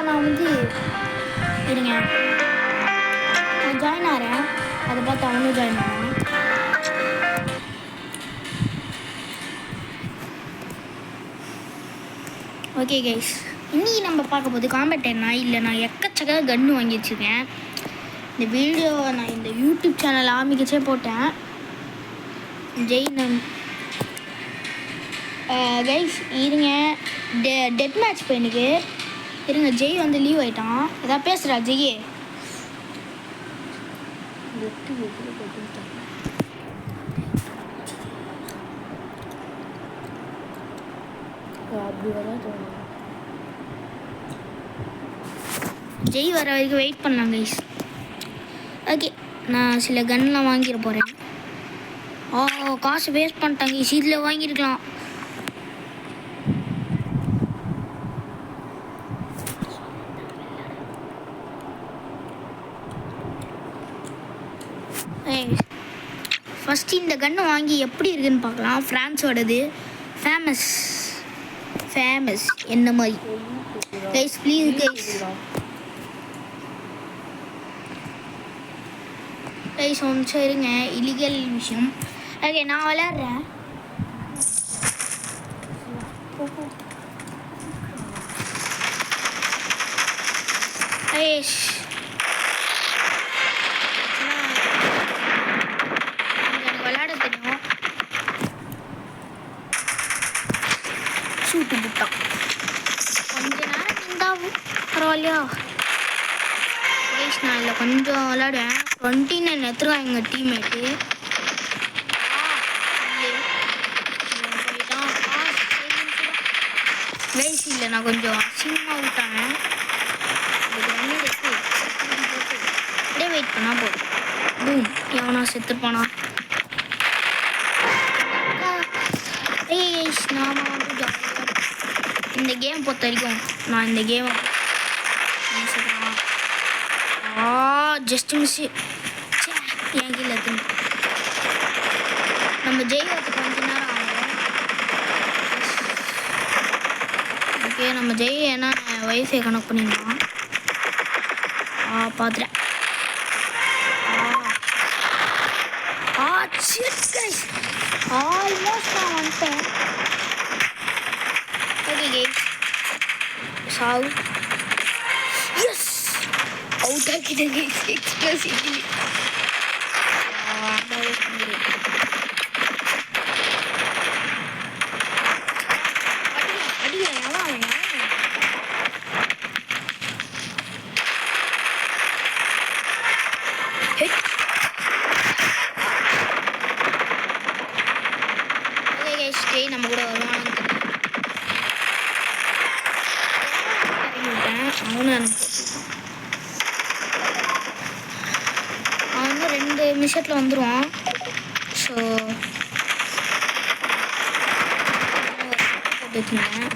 நான் வந்து இருங்க நான் ஜாயின் ஆகிறேன். அதை பார்த்து அவனும் ஜாயின் ஆகிறான். ஓகே கைஸ், இன்றைக்கி நம்ம பார்க்க போது காம்பேட் என்ன இல்லை. நான் எக்கச்சக்க கன்று வாங்கி வச்சுருக்கேன். இந்த வீடியோ நான் இந்த யூடியூப் சேனல் ஆரம்பிக்கச்சே போட்டேன். ஜெயின் கைஸ் இருங்க, டெட் மேட்ச் இப்போ எனக்கு இருங்க. ஜெய் வந்து லீவ் ஆகிட்டான். எதாவது பேசுகிறா ஜெய்? ஜெய் வர வரைக்கும் வெயிட் பண்ணலாம் கைஸ். ஓகே, நான் சில கன்லாம் வாங்கிட போகிறேன். காசு வேஸ்ட் பண்ணிட்டாங்க கைஸ், இதில் வாங்கியிருக்கலாம். ஃபஸ்ட்டு இந்த கன்னை வாங்கி எப்படி இருக்குன்னு பார்க்கலாம். ஃப்ரான்ஸோடது ஃபேமஸ் என்ன மாதிரி கைஸ். ப்ளீஸ் கைஸ் ஒன்று இருங்க, இலீகல் விஷயம். ஓகே, நான் விளையாடுறேன். கைஸ் எனக்கு விளையாட தெரியும். சூட்டு புட்டான் கொஞ்ச நேரம் இருந்தாவும் பரவாயில்லையா கைஸ். நான் இல்லை கொஞ்சம் விளையாடுவேன். 29 எடுத்துருக்கான் எங்கள் டீம்மேட்டு. கைஸ் இல்லை நான் கொஞ்சம் அசிங்கமாக விட்டாங்க. அப்படியே வெயிட் பண்ணால் போதும். பூம், எவனா செத்துருப்பானா? நான் இந்த கேம் பொறுத்த வரைக்கும் நான் இந்த கேமை ஜஸ்ட் மிஸ்ஸு என் கீழே எடுத்துன்னு நம்ம ஜெயிக்கிறதுக்கு கொஞ்ச நேரம் ஆகும். ஓகே, நம்ம ஏன்னா வைஃபை கனெக்ட் பண்ணிடலாம். பார்த்துட்டேன். ஆல்மோஸ்ட் நான் வந்துட்டேன். ஓகே கைஸ், சாவு. எஸ், அவுட் ஆக்கிட்டேன் கைஸ். எக்ஸ்ப்ளோசிவ்லி நம்ம கூட வருவானு அவன் வந்து 2 நிமிஷத்தில் வந்துடுவான். ஸோ போட்டுருந்தேன்.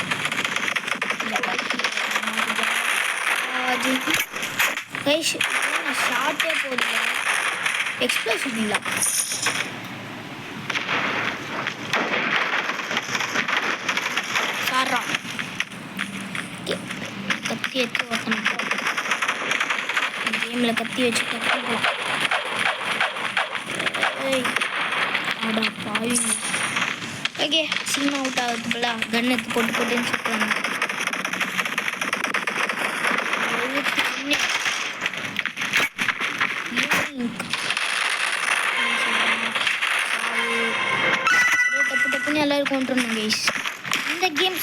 நான் ஷார்ட்டே போடல, எக்ஸ்ப்ளோசிவ் இல்லை. கத்தி எடுத்து ஒருத்தனை கேமில் கத்தி வச்சு கற்றுக்கலாம். ஆடா பாவி. ஓகே, சினிமா அவுட் ஆகுது போல கன் எடுத்து போட்டுன்னு சொல்லுவாங்க. டப்புன்னு எல்லாரும் கொண்டு வரணும் கைஸ். இந்த கேம்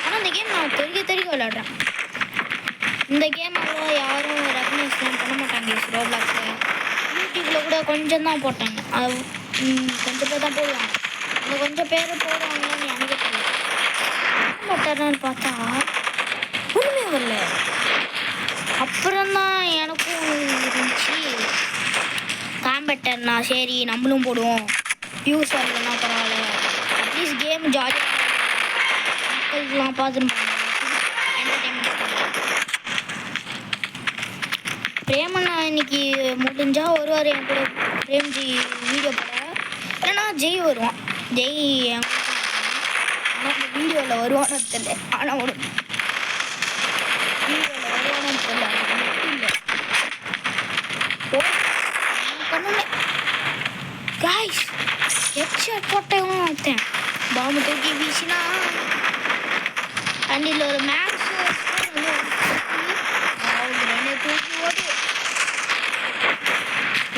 ஆனால் இந்த கேம் நான் தெரிய விளையாடுறேன். இந்த கேம் அவ்வளோ யாரும் ரெகனைஸ்லாம் பண்ண மாட்டாங்க. ரோப்ளாக்ஸில் யூடியூப்பில் கூட கொஞ்சம் தான் போட்டாங்க. அது கொஞ்சம் பேர் தான் போடுவாங்க. அந்த கொஞ்சம் பேர் போடுவாங்கன்னு எனக்கு தெரியல. பட்டார்னு பார்த்தா ஒன்றுமே வரல. அப்புறம்தான் எனக்கும் இருந்துச்சு காம்பேட்டர்னா சரி நம்மளும் போடுவோம். வியூஸ் வரலன்னா பரவாயில்ல, அட்லீஸ்ட் கேம் ஜாலியாக மக்கள்லாம் பார்த்துருப்பாங்க. பிரேமண்ணா இன்னைக்கு முடிஞ்சால் வருவார் என் கூட. பிரேம்ஜி வீடியோ போட, இல்லைன்னா ஜெய் வருவான். ஜெய் ஆனால் வீடியோவில் வருவானு தெரியல. ஆனால் ஒரு வீடியோவில் வருவானு தெரியல. அது மட்டும் இல்லை பண்ணுமே காய்ஸ் ஹெட்ஷாட் போட்டவன் ஒருத்தன் பாம்பு தூக்கி வீசினா அண்ட் இதில் ஒரு மேக்ஸ் தூக்கி ஓடு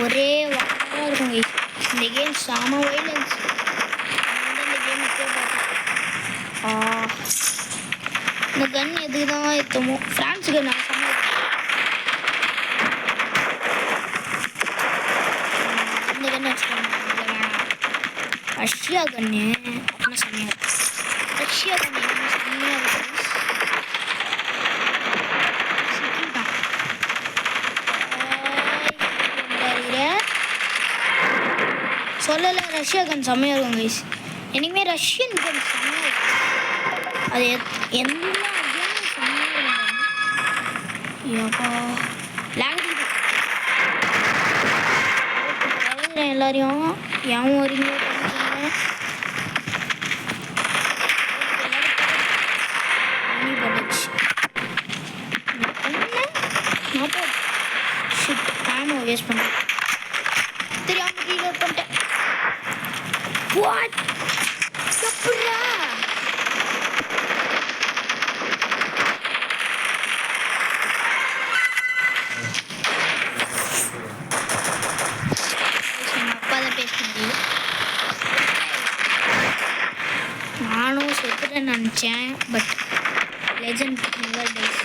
ஒரே வாரம் இருக்கும் guys. இந்த கேம் செம வைலன்ஸ். இந்த கேம் இந்த கன் எதுக்கு தான் எத்தமோ ஃப்ரான்ஸ் கன் இந்த கன் வச்சுக்கோங்க. ரஷ்யா கன்னு அப்படின்னா செம்மையாக இருக்கும். ரஷ்யா கன்னு செம்மையாக இருக்கும். சொல்லலை ரஷ்யா கன் செம்மையாக இருக்கும் கைஸ். இனிமேல் ரஷ்யன் கன் செம்மையாக இருக்கும். அது எல்லா கேமும் செம்மையாக இருக்கும். எல்லாரையும் ஏன் வரீங்க வேஸ்ட் பண்ணேன் தெரியாம ரீலோட் பண்ணிட்டேன். வாட் எப்படா அப்பா தான் பேசினது. நானும் செத்துட்டேன்னு நினச்சேன். But legend never dies.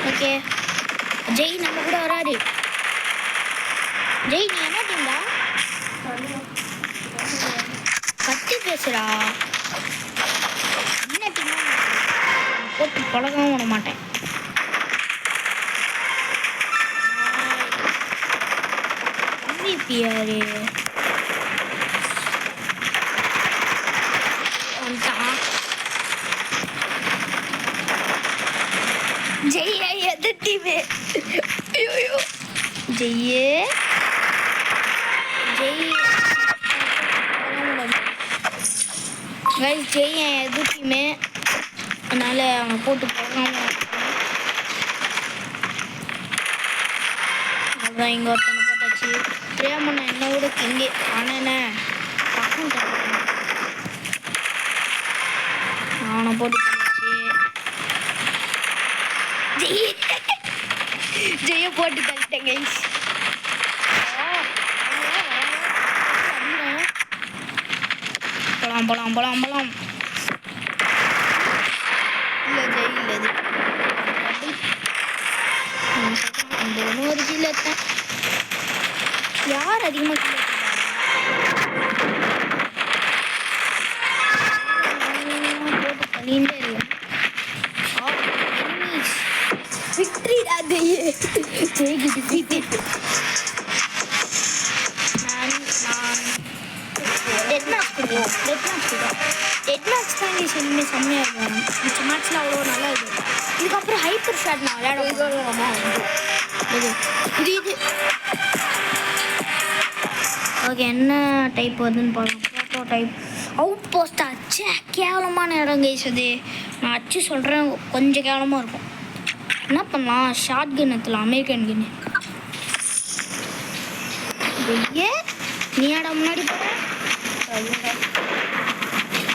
Okay Jai நம்ம கூட வராரு. ஜெய் நீ என்ன டீம்டா கத்தி பேசுறா. என்ன டீம் போட்டு பழகவும் விட மாட்டேன். MVP யாரு ஜெய்யா எது டீமே ஐயோ ஜெய்யே ஜெய் கைஸ் ஜெய் எது டீமே அதனால அவனை போட்டு போகாம அதான் இங்கே ஒருத்தனை போட்டாச்சு. பிரியாமண்ணா என்ன கூட இங்கே ஆனேண்ணே பக்கம் அவனை போட்டு ஜெய போட்டு தள்ளிட்டேன் கைஸ். போலாம் போலாம் போலாம் போலாம். இல்லை ஜெய் இல்லை இது அந்த ஒன்று ஒரு கீழே இருக்கேன். யார் அதிகமாக கீழே போட்டு பண்ணிகிட்டே இருக்கேன். Victory அதையே ஜெய்க்கு டிஃபீட். நான் டெட் மேட்ச் பண்ணுவோம். டெட் மேட்ச் தான் இனிமே செம்மையாக இருக்கும். மிச்ச மேட்ச்லாம் அவ்வளோ நல்லா இருக்கும். இதுக்கப்புறம் ஹைப்பர் ஷாட் நான் விளையாடுவோம். இது ஓகே என்ன டைப் வருதுன்னு பார்க்கலாம். ஃபோட்டோ டைப் அவுட் போஸ்ட் அச்சு கேவலமான இடம் கைஸ். அது நான் அச்சு சொல்கிறேன் கொஞ்சம் கேவலமாக இருக்கும். என்ன பண்ணலாம் ஷார்ட் கன் எடுத்துலாம் அமெரிக்கன் கன்னு. ஐயே நீ ஆட முன்னாடி போகிற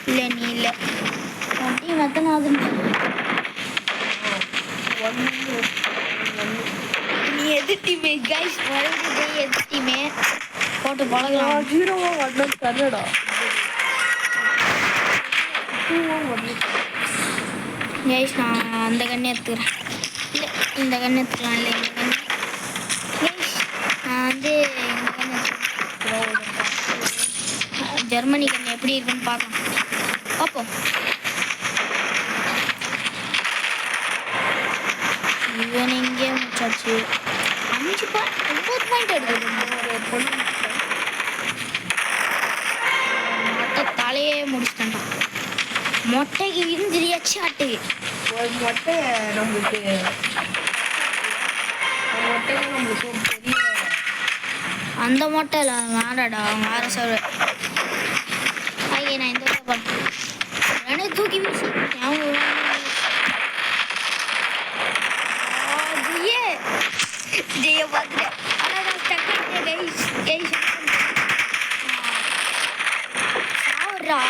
இல்லை நீ இல்லை டீம் எத்தனை ஆகுது நீ எது டீமே கைஸ் மறுபடியும் எது டீமே போட்டு பழகலாம். 0-1 தரடா கைஸ் நான் அந்த கண்ணை எடுத்துக்கிறேன். இல்லை இந்த கண்ணை எடுத்துக்கலாம். இல்லை இந்த கண்ணு நான் வந்து இந்த கண்ணை ஜெர்மனி கண்ணு எப்படி இருக்குன்னு பார்ப்போம். இவன் இங்கே முடிச்சாச்சு. 9 பாயிண்ட் எடுக்குது. மொட்டை தலையே முடிச்சிட்டேன்டா. மொட்டைக்கு இருந்துச்சு ஆட்டு அந்த மட்டும் இல்லை வேறடா வேற சர்வர். ஐயே நான் இந்த எனக்கு தூக்கி வீசி ஜெய பார்த்துட்டேன். ஆனால் நான் ஸ்டக் சாவுறா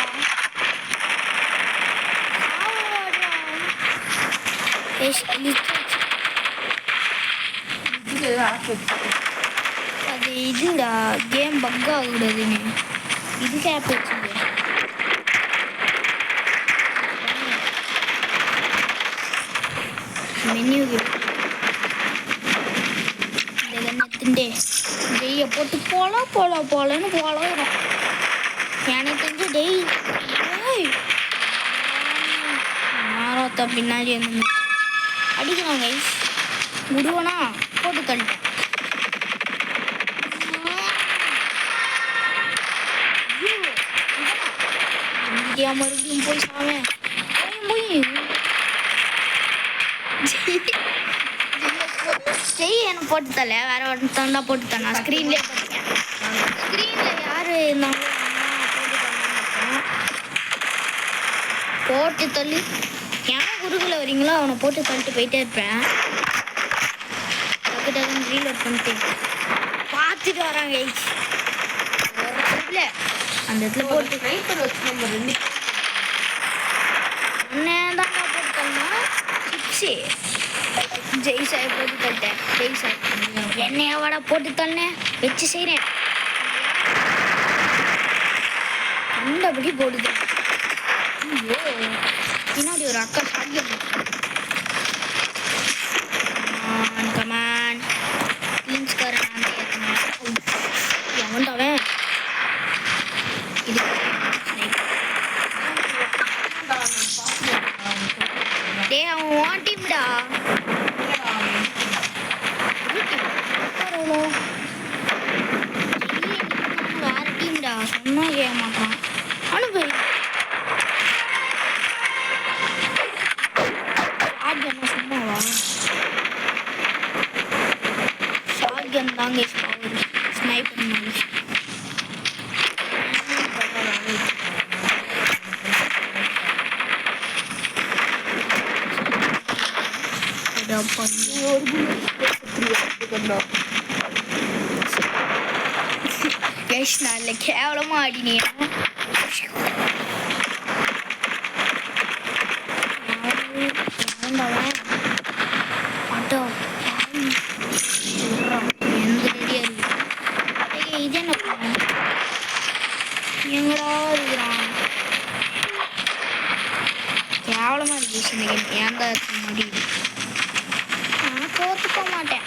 அது இதுடா கேம் பக் ஆகுதுன்னு இது கேப் வச்சுங்க. மெனு இந்த டெய்ய போட்டு போலன்னு போலாம். எனக்கு தெரிஞ்சு டெய் மாறத்த பின்னாடி அடிக்கலாம் கைஸ். விடுவனா போட்டு தள்ளிட்டேன். மறுபடியும் போய் சாவேன் ஜெய் எனக்கு போட்டு தரல வேற ஒருத்தன் தான் போட்டு தரேன். ஸ்க்ரீன்லேயே போட்டுட்டேன். ஸ்க்ரீனில் யார் இருந்தாலும் போட்டு தள்ளி ஏன் குறுகில் வரீங்களோ அவனை போட்டு தள்ளிட்டு போயிட்டே இருப்பேன். டக்கு டக்குன்னு ரீலோட் பண்ணிட்டு பார்த்துட்டு வராங்க அந்த இடத்துல போட்டு அண்ணன் தான் போட்டு தள்ளா சிப்ஸு ஜெய் சாய் போட்டு தள்ளிட்டேன். ஜெய் சாய் என்னையாவாடா போட்டு தள்ளேன் வச்சு செய்கிறேன். கண்டபடி போடுது. பின்னாடி ஒரு அக்கா சாத்தியம் கமான் டீம்ஸ்காரன் எவன்டாவன் இது டே அவன் வான் டீம்டா வேற டீம்டா சொன்னா கேட்க மாட்டான். அனுப்பு சும்மாவா ஷாட்கன் தாங்க ஸ்னைப்பர் மாதிரி நல்ல கேவலமா ஆடினியா. இது என்ன எங்கடா இருக்கிறான் கேவலமா இருக்கு இந்த கேம். ஏன்டா இருக்க முடியுது நான் தோத்துக்க மாட்டேன்.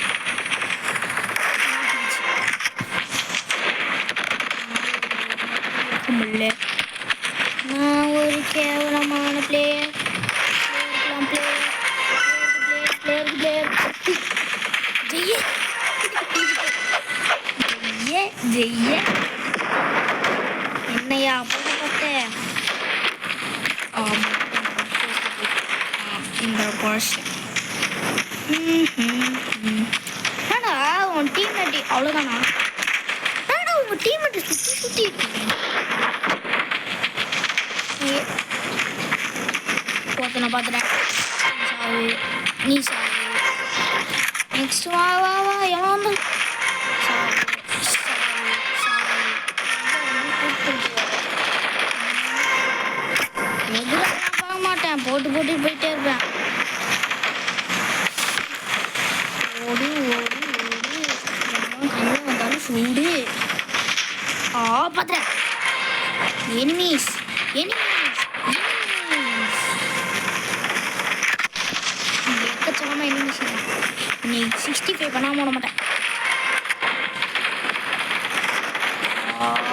நான் ஒரு கேவலமான பிளேயர். ஜெய்ய என்னையா போட்ட இந்த போர்ஷன் ஆனா உன் டீம்மேட் அவ்வளோதானா? ஆனா உங்க டீம்மேட் சுத்தி போத்தனை பார்த்துட்டேன். சாவு நீ சாவு நெக்ஸ்ட் வா எல்லாம் வந்து போட்டு போயிட்டே இருப்பேன். ஓடு வந்தாலும் சூடு. பார்த்துறேன் எனிமீஸ் எக்கச்சக்கமா எனிமீஸ். நீ 65 பண்ணாம போட மாட்டேன்.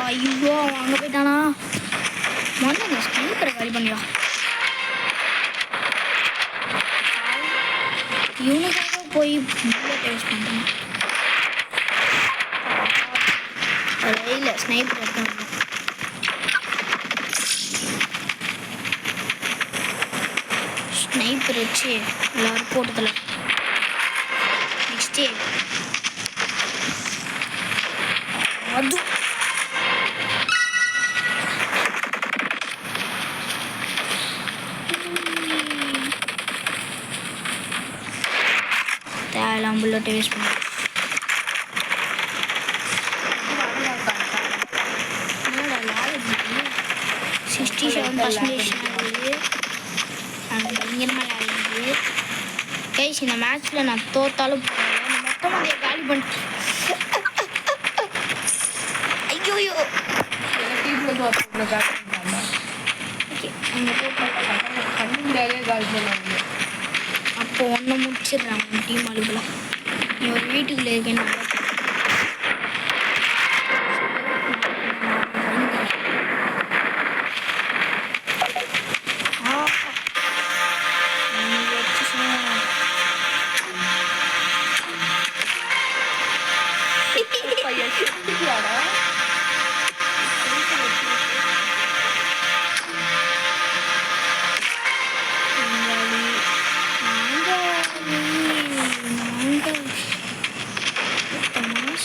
ஐயோ அங்கே போயிட்டானா மண்ணு ஸ்னீப்பரை காலி பண்ணிடலாம். இவனுக்காக போய் புல்லட் யூஸ் பண்ணுறேன். ரயிலில் ஸ்னைப்பர் எடுத்து ஸ்னைப்பர் வச்சு எல்லாரும் போட்டதில்ல. நெக்ஸ்ட்டு அது தேவையில்லாம் புல்லட்டை யூஸ் பண்ணி 67% ஆகுது. பயங்கரமாக ஆகுது கைஸ். இந்த மேட்ச்சில் நான் தோத்தாலும் பரவாயில்ல, மொத்தமாக அதை காலி பண்ணிட்டு ஐயோயோ அப்போ ஒன்று முடிச்சிடுறேன் உன் டீம் அழுகலாம். நீ ஒரு வீட்டுக்குள்ளே இருக்கேன்னு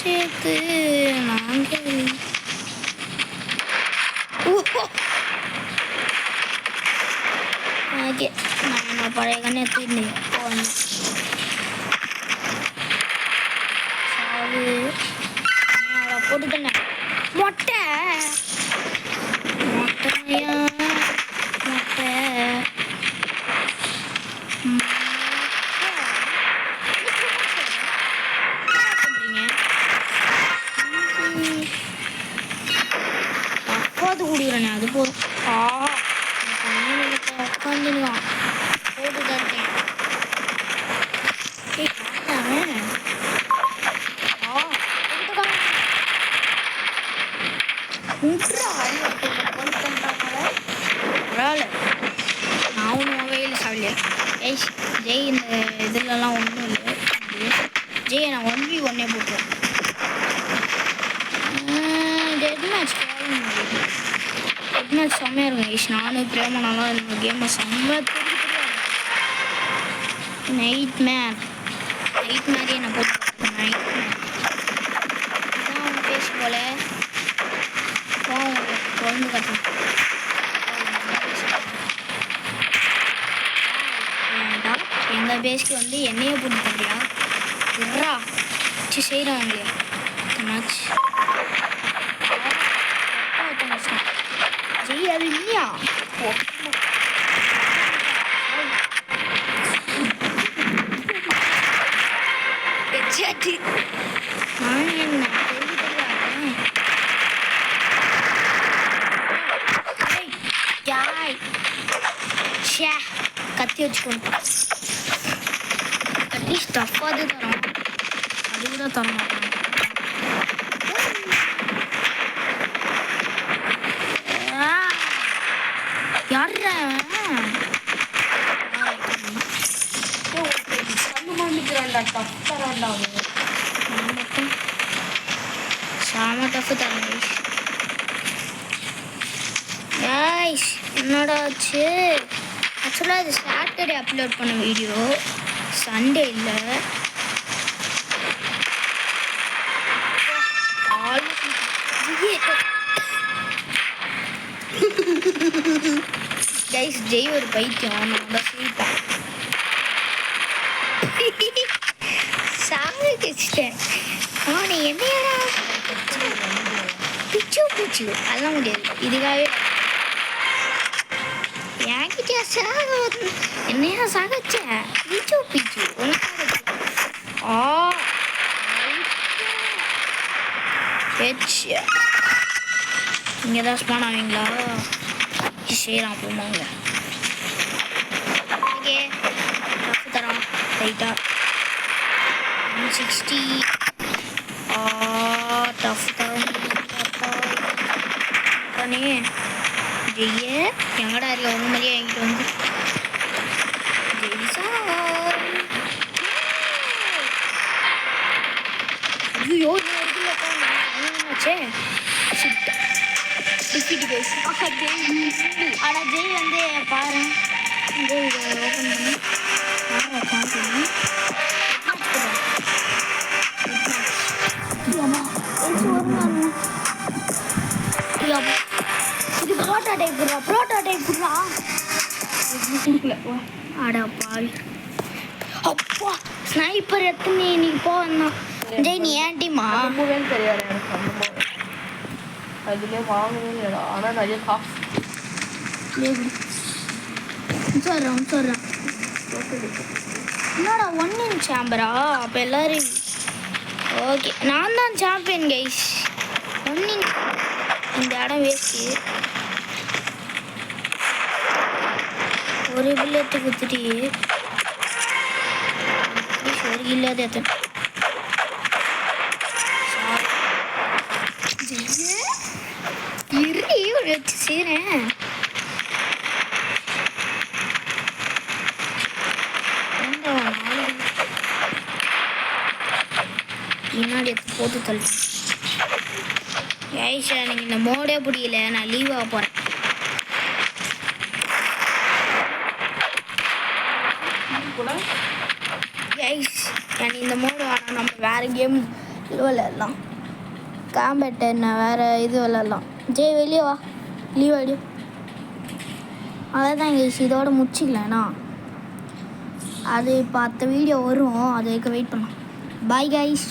சேர்த்து நாங்கள் ஓகே நான் பழைய கண்ணை எடுத்துருந்தேன் போட்டுட்டேன் மொட்டை மொட்டையா மொட்டை குடிக்கிறேன் அது போதும். உட்காந்துருவான் போட்டுதான் இருக்கேன். பரவாயில்ல நான் ஒன்றும் வகையில் சாப்பிடல. ஜெய் இந்த இதுலலாம் ஒன்றும் இல்லை. ஜெய் நான் 1v1 போட்டுருவேன். டெட் மேட்ச் செம்மையாக இருக்கும் கைஸ். நானும் பிரேமனாலாம் இந்த கேமை செம்ம நைட் மேரே நான் போட்டு நைட் மேர் இதான் அவங்க பேசி போல குழந்தை கட்டணும். எங்கள் பேஸ்க்கு வந்து என்னையே போட்டு தந்தியா இருறா வச்சு செய்கிறான் இல்லையா மேட்ச் ஜெய் அது இல்லையா கத்தி வச்சுக்கணும். அட்லீஸ்ட் டஃப்பாவது தரோம், அது கூட தர மாட்டாங்க. யாரா சாம டஃப் தான் கைஸ். என்னடா ஆச்சு? ஆக்சுவலாக அது சாட்டர்டே அப்லோட் பண்ண வீடியோ, சண்டே இல்லை. கைஸ் ஜெய் ஒரு பைத்தியம் தான் சிரிப்பான். சாமி வச்சுட்டேன். அவனை என்னையடா பிச்சு பிச்சு அதெல்லாம் முடியாது. இதுக்காகவே என்கிட்ட சாக என்னையா சாகச்ச பிச்சு பிச்சு இங்கே தான் ஸ்பான் ஆவீங்களா? செய்யலாம் போமாங்க. ஓகே டஃப் தரோம் ரைட்டா 160 டஃப் தரோம் பண்ணி ஜெய்ய எங்கடா இருக்க ஒன்று மாதிரியே என்கிட்ட வந்து ஜெய்சா ஐயோ என்னாச்சே ஆனால் ஜெய் வந்து பாரு இதை ஓப்பன் பண்ணி ஒரு இது புரோட்டா டைப் புடுறா கொடுக்கல வா. அடா பாவி அப்பா ஸ்னைப்பர் எத்தனை நீ போ வந்தான் ஜெய் நீ ஏன் டீமா அனுப்பவே தெரியாது எனக்கு அந்த மாதிரி. அதுலேயே வாங்கவே இல்லைடா. ஆனால் நிறைய காசு சொல்கிறேன் என்னடா 1 in சாம்பரா அப்போ எல்லாரும் ஓகே நான் தான் சாம்பியன் கைஸ் 1 in இந்த இடம் வேஸ்ட்டு ஒரு புல்லெட்டு குத்துட்டு ஒரு இல்லாத எத்தனை வச்சு செய்கிறேன் பின்னாடி போட்டு தள்ளு ஐஷா எனக்கு இந்த மோடே பிடிக்கல நான் லீவாக போகிறேன் ஐஸ் எனக்கு இந்த மோடு வேணாம் நம்ம வேறு கேம் விளையாடலாம் காம்பேட் என்ன வேறு இது விளையாடலாம் ஜெய் வெளியே வா லீவ் ஆகிடு அதான் கைஸ் இதோட முடிச்சிக்கலண்ணா அது இப்போ அடுத்த வீடியோ வரும் அது வரைக்கும் வெயிட் பண்ணலாம் பாய் கைஸ்